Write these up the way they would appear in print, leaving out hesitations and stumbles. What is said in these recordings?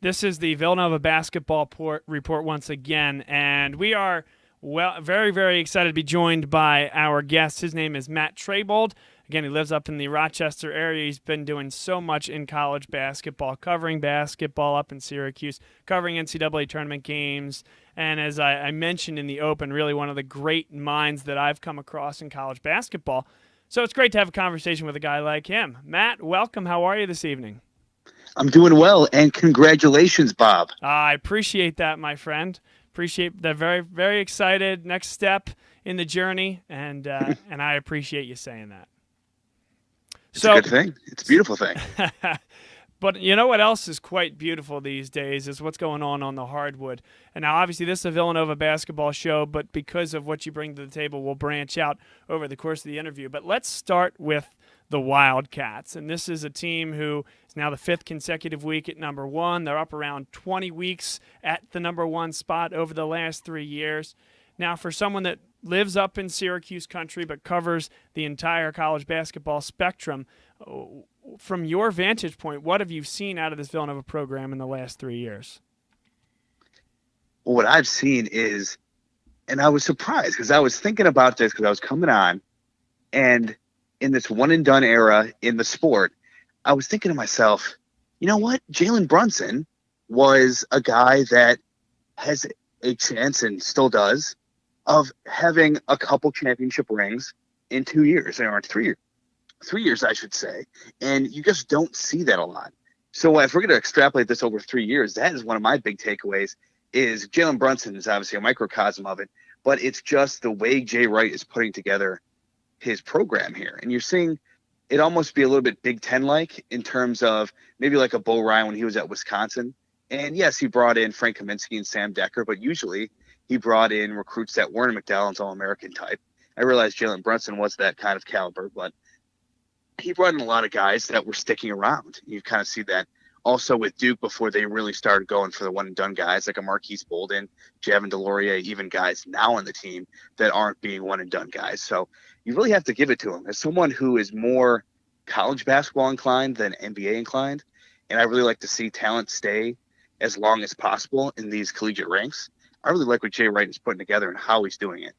This is the Villanova Basketball Report once again, and we are very, very excited to be joined by our guest. His name is Matt Trabold. Again, he lives up in the Rochester area. He's been doing so much in college basketball, covering basketball up in Syracuse, covering NCAA tournament games, and as I mentioned in the open, really one of the great minds that I've come across in college basketball. So it's great to have a conversation with a guy like him. Matt, welcome. How are you this evening? I'm doing well, and congratulations, Bob. I appreciate that, my friend. Appreciate that. Very, very excited. Next step in the journey, and I appreciate you saying that. It's a good thing. It's a beautiful thing. But you know what else is quite beautiful these days is what's going on the hardwood. And now, obviously, this is a Villanova basketball show, but because of what you bring to the table, we'll branch out over the course of the interview. But let's start with the Wildcats. And this is a team who is now the fifth consecutive week at number one. They're up around 20 weeks at the number one spot over the last 3 years. Now, for someone that lives up in Syracuse country but covers the entire college basketball spectrum, from your vantage point, what have you seen out of this Villanova program in the last 3 years? Well, what I've seen is, and I was surprised because I was thinking about this because I was coming on, and in this one and done era in the sport, I was thinking to myself, you know what? Jalen Brunson was a guy that has a chance and still does of having a couple championship rings in 2 years, or 3 years, I should say. And you just don't see that a lot. So if we're going to extrapolate this over 3 years, that is one of my big takeaways is Jalen Brunson is obviously a microcosm of it, but it's just the way Jay Wright is putting together his program here. And you're seeing it almost be a little bit Big Ten-like in terms of maybe like a Bo Ryan when he was at Wisconsin. And yes, he brought in Frank Kaminsky and Sam Decker, but usually he brought in recruits that weren't McDowell's All-American type. I realized Jalen Brunson was that kind of caliber, but he brought in a lot of guys that were sticking around. You kind of see that also with Duke before they really started going for the one and done guys like a Marquise Bolden, Javin DeLaurier, even guys now on the team that aren't being one and done guys. So you really have to give it to him as someone who is more college basketball inclined than NBA inclined. And I really like to see talent stay as long as possible in these collegiate ranks. I really like what Jay Wright is putting together and how he's doing it.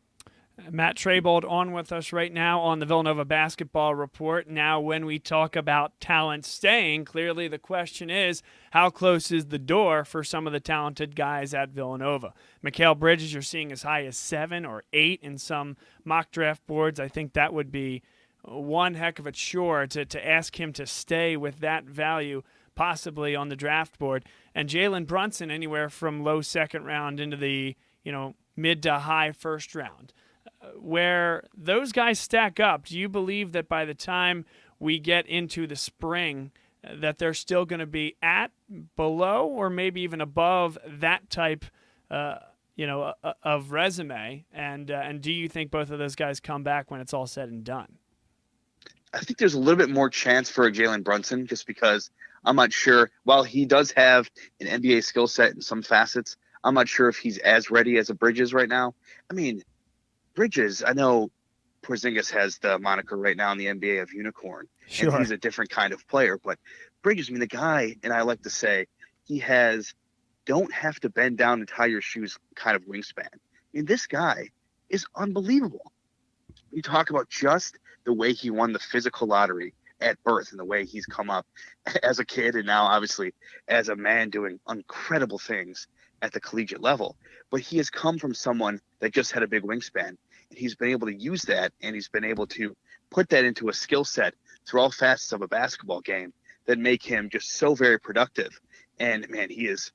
Matt Trabold on with us right now on the Villanova Basketball Report. Now, when we talk about talent staying, clearly the question is, how close is the door for some of the talented guys at Villanova? Mikal Bridges, you're seeing as high as 7 or 8 in some mock draft boards. I think that would be one heck of a chore to ask him to stay with that value possibly on the draft board. And Jalen Brunson anywhere from low second round into the mid to high first round. Where those guys stack up, do you believe that by the time we get into the spring that they're still going to be at, below, or maybe even above that type of resume? And do you think both of those guys come back when it's all said and done? I think there's a little bit more chance for a Jalen Brunson just because I'm not sure. While he does have an NBA skill set in some facets, I'm not sure if he's as ready as a Bridges right now. I mean, Bridges, I know Porzingis has the moniker right now in the NBA of unicorn, Sure. and he's a different kind of player. But Bridges, I mean, the guy, and I like to say, he has don't have to bend down and tie your shoes kind of wingspan. I mean, this guy is unbelievable. You talk about just the way he won the physical lottery at birth and the way he's come up as a kid and now obviously as a man doing incredible things at the collegiate level. But he has come from someone that just had a big wingspan. And he's been able to use that, and he's been able to put that into a skill set through all facets of a basketball game that make him just so very productive. And, man, he is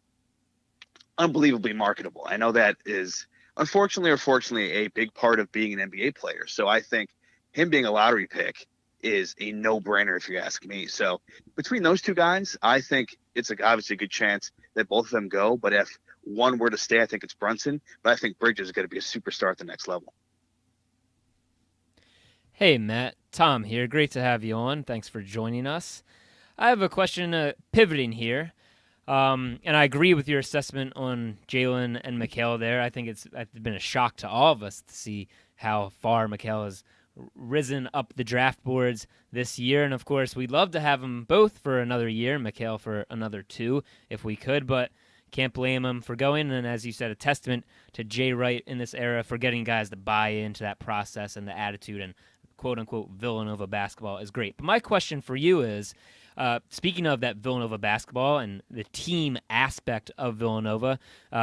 unbelievably marketable. I know that is, unfortunately or fortunately, a big part of being an NBA player. So I think him being a lottery pick is a no-brainer if you ask me. So between those two guys, I think it's obviously a good chance that both of them go. But if one were to stay, I think it's Brunson. But I think Bridges is going to be a superstar at the next level. Hey, Matt. Tom here. Great to have you on. Thanks for joining us. I have a question pivoting here. And I agree with your assessment on Jalen and Mikal there. I think it's been a shock to all of us to see how far Mikal has risen up the draft boards this year. And of course, we'd love to have them both for another year, Mikal for another 2 if we could, but can't blame them for going. And as you said, a testament to Jay Wright in this era for getting guys to buy into that process and the attitude, and quote unquote Villanova basketball is great. But my question for you is, speaking of that Villanova basketball and the team aspect of Villanova,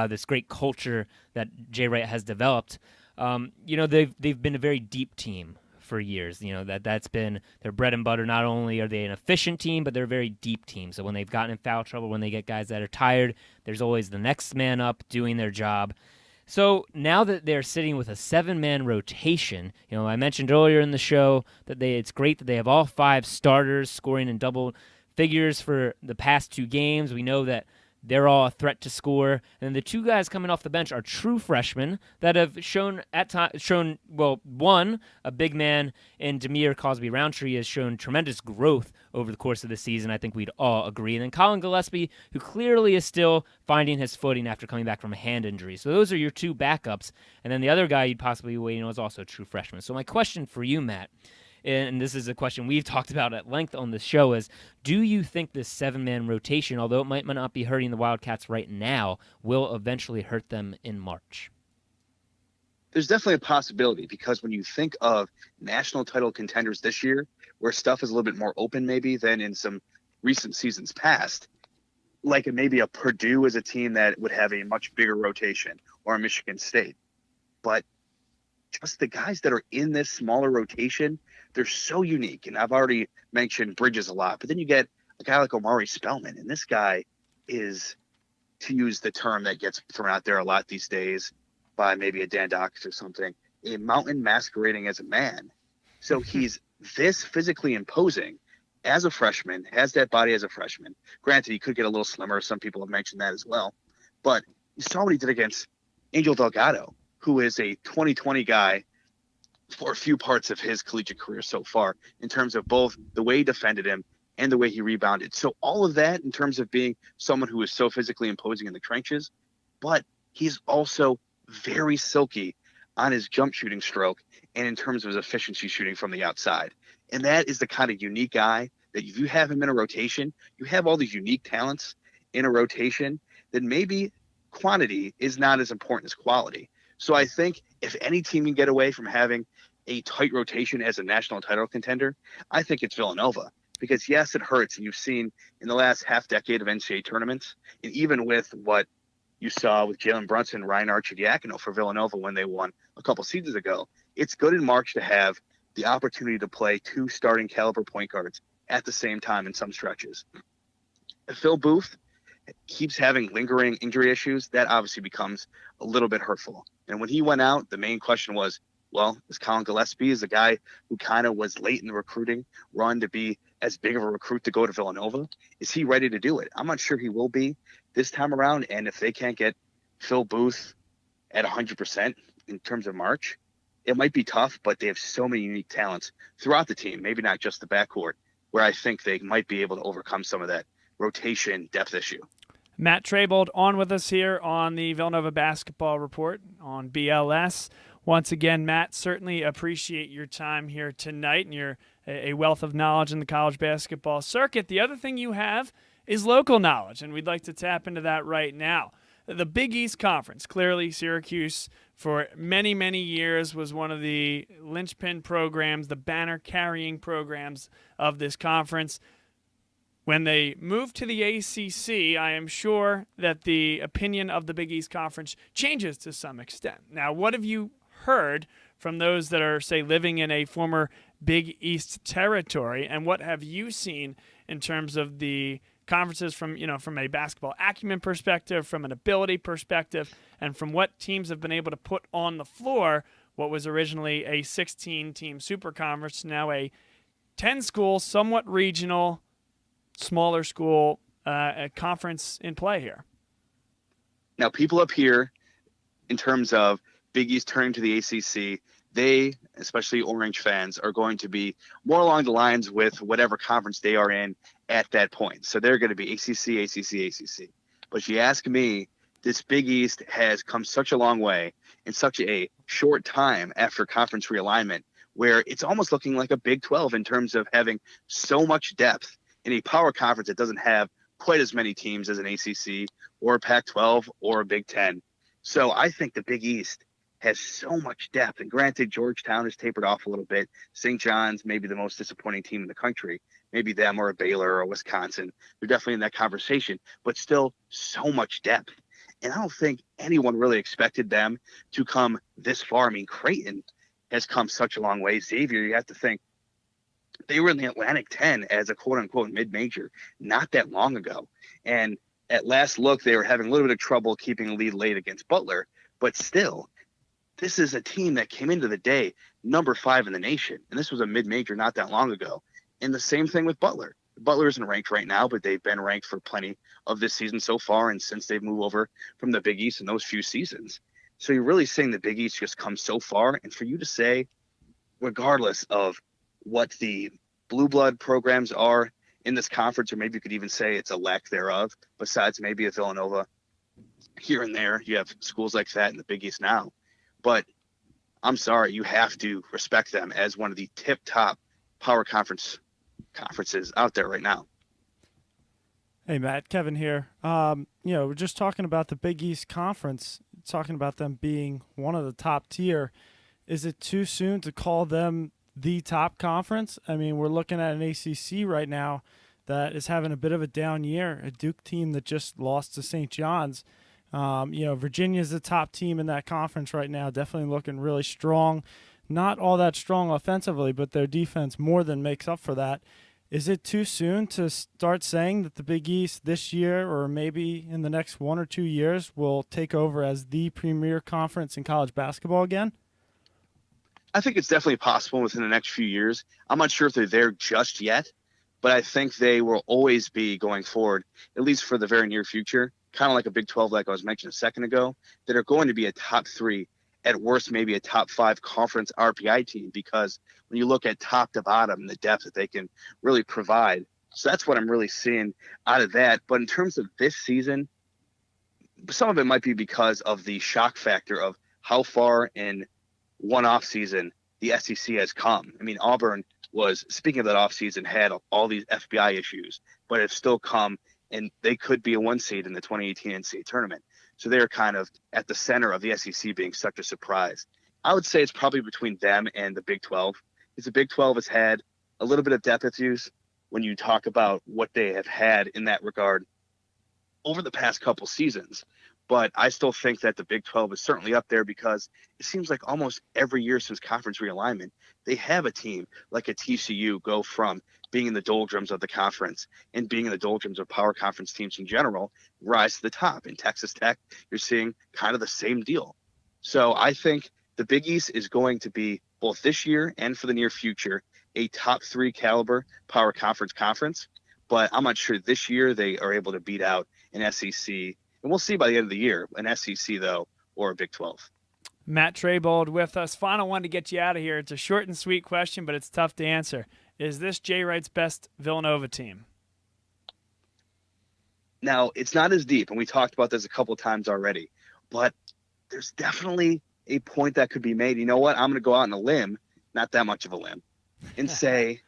this great culture that Jay Wright has developed, they've been a very deep team for years. That's been their bread and butter. Not only are they an efficient team, but they're a very deep team. So when they've gotten in foul trouble, when they get guys that are tired, there's always the next man up doing their job. So now that they're sitting with a 7-man rotation, I mentioned earlier in the show that it's great that they have all 5 starters scoring in double figures for the past 2 games. We know that they're all a threat to score. And the 2 guys coming off the bench are true freshmen that have one, a big man in Demir Cosby-Roundtree has shown tremendous growth over the course of the season. I think we'd all agree. And then Colin Gillespie, who clearly is still finding his footing after coming back from a hand injury. So those are your 2 backups. And then the other guy you'd possibly be waiting on is also a true freshman. So my question for you, Matt, and this is a question we've talked about at length on the show, is do you think this 7-man rotation, although it might not be hurting the Wildcats right now, will eventually hurt them in March? There's definitely a possibility, because when you think of national title contenders this year, where stuff is a little bit more open maybe than in some recent seasons past, like maybe a Purdue is a team that would have a much bigger rotation, or a Michigan State. But just the guys that are in this smaller rotation, they're so unique. And I've already mentioned Bridges a lot, but then you get a guy like Omari Spellman, and this guy is, to use the term that gets thrown out there a lot these days by maybe a Dan Dawkins or something, a mountain masquerading as a man. So he's this physically imposing as a freshman, has that body as a freshman. Granted, he could get a little slimmer. Some people have mentioned that as well. But you saw what he did against Angel Delgado, who is a 2020 guy for a few parts of his collegiate career so far, in terms of both the way he defended him and the way he rebounded. So all of that in terms of being someone who is so physically imposing in the trenches, but he's also very silky on his jump shooting stroke and in terms of his efficiency shooting from the outside. And that is the kind of unique guy that if you have him in a rotation, you have all these unique talents in a rotation, then maybe quantity is not as important as quality. So I think if any team can get away from having a tight rotation as a national title contender, I think it's Villanova. Because yes, it hurts. And you've seen in the last half decade of NCAA tournaments, and even with what you saw with Jalen Brunson, Ryan Arcidiacono for Villanova when they won a couple seasons ago, it's good in March to have the opportunity to play 2 starting caliber point guards at the same time in some stretches. If Phil Booth keeps having lingering injury issues, that obviously becomes a little bit hurtful. And when he went out, the main question was, well, is Colin Gillespie, is a guy who kind of was late in the recruiting run to be as big of a recruit to go to Villanova, is he ready to do it? I'm not sure he will be this time around. And if they can't get Phil Booth at 100% in terms of March, it might be tough, but they have so many unique talents throughout the team, maybe not just the backcourt, where I think they might be able to overcome some of that rotation depth issue. Matt Trabold on with us here on the Villanova Basketball Report on BLS. Once again, Matt, certainly appreciate your time here tonight, and you're a wealth of knowledge in the college basketball circuit. The other thing you have is local knowledge, and we'd like to tap into that right now. The Big East Conference, clearly Syracuse for many, many years was one of the linchpin programs, the banner-carrying programs of this conference. When they move to the ACC, I am sure that the opinion of the Big East Conference changes to some extent. Now, what have you heard from those that are, say, living in a former Big East territory, and what have you seen in terms of the conferences from a basketball acumen perspective, from an ability perspective, and from what teams have been able to put on the floor? What was originally a 16-team super conference, now a 10-school, somewhat regional, smaller school conference in play here. Now, people up here, in terms of Big East turning to the ACC, they, especially Orange fans, are going to be more along the lines with whatever conference they are in at that point. So they're going to be ACC. But if you ask me, this Big East has come such a long way in such a short time after conference realignment, where it's almost looking like a Big 12 in terms of having so much depth in a power conference that doesn't have quite as many teams as an ACC or a Pac-12 or a Big 10. So I think the Big East has so much depth. And granted, Georgetown has tapered off a little bit. St. John's, maybe the most disappointing team in the country. Maybe them or a Baylor or a Wisconsin. They're definitely in that conversation, but still so much depth. And I don't think anyone really expected them to come this far. I mean, Creighton has come such a long way. Xavier, you have to think, they were in the Atlantic 10 as a quote-unquote mid-major not that long ago. And at last look, they were having a little bit of trouble keeping a lead late against Butler. But still, this is a team that came into the day number 5 in the nation. And this was a mid-major not that long ago. And the same thing with Butler. Butler isn't ranked right now, but they've been ranked for plenty of this season so far and since they've moved over from the Big East in those few seasons. So you're really saying the Big East just comes so far. And for you to say, regardless of what the blue blood programs are in this conference, or maybe you could even say it's a lack thereof, besides maybe a Villanova here and there, you have schools like that in the Big East now. But I'm sorry, you have to respect them as one of the tip-top power conferences out there right now. Hey, Matt, Kevin here. We're just talking about the Big East Conference, talking about them being one of the top tier. Is it too soon to call them the top conference? I mean, we're looking at an ACC right now that is having a bit of a down year, a Duke team that just lost to St. John's. Virginia's the top team in that conference right now, definitely looking really strong. Not all that strong offensively, but their defense more than makes up for that. Is it too soon to start saying that the Big East this year or maybe in the next 1 or 2 years will take over as the premier conference in college basketball again? I think it's definitely possible within the next few years. I'm not sure if they're there just yet, but I think they will always be going forward, at least for the very near future, kind of like a Big 12 like I was mentioning a second ago, that are going to be a top 3, at worst maybe a top 5 conference RPI team, because when you look at top to bottom, the depth that they can really provide. So that's what I'm really seeing out of that. But in terms of this season, some of it might be because of the shock factor of how far in one off season the SEC has come. I mean, Auburn was, speaking of that off season, had all these FBI issues, but have still come, and they could be a 1 seed in the 2018 NCAA tournament. So they're kind of at the center of the SEC being such a surprise. I would say it's probably between them and the Big 12. Because the Big 12 has had a little bit of depth issues when you talk about what they have had in that regard over the past couple seasons. But I still think that the Big 12 is certainly up there, because it seems like almost every year since conference realignment, they have a team like a TCU go from being in the doldrums of the conference and being in the doldrums of power conference teams in general, rise to the top. In Texas Tech, you're seeing kind of the same deal. So I think the Big East is going to be, both this year and for the near future, a top 3 caliber power conference. But I'm not sure this year they are able to beat out an SEC. And we'll see by the end of the year, an SEC, though, or a Big 12. Matt Trabold with us. Final one to get you out of here. It's a short and sweet question, but it's tough to answer. Is this Jay Wright's best Villanova team? Now, it's not as deep, and we talked about this a couple times already, but there's definitely a point that could be made. You know what? I'm going to go out on a limb, not that much of a limb, and say,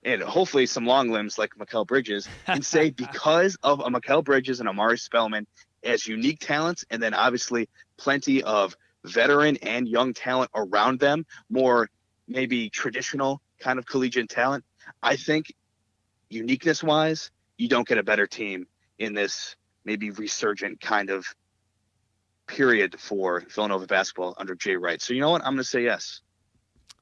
and hopefully some long limbs like Mikal Bridges, and say because of a Mikal Bridges and Amari Spellman as unique talents, and then obviously plenty of veteran and young talent around them, more maybe traditional kind of collegiate talent, I think uniqueness-wise, you don't get a better team in this maybe resurgent kind of period for Villanova basketball under Jay Wright. So you know what? I'm going to say yes.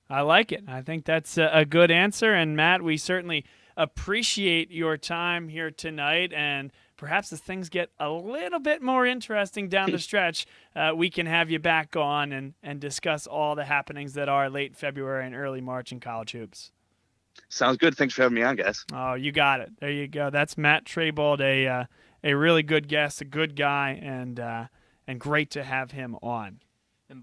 I like it. I think that's a good answer. And Matt, we certainly appreciate your time here tonight. And perhaps as things get a little bit more interesting down the stretch, we can have you back on and discuss all the happenings that are late February and early March in college hoops. Sounds good. Thanks for having me on, guys. Oh, you got it. There you go. That's Matt Trabold, a really good guest, a good guy, and great to have him on. And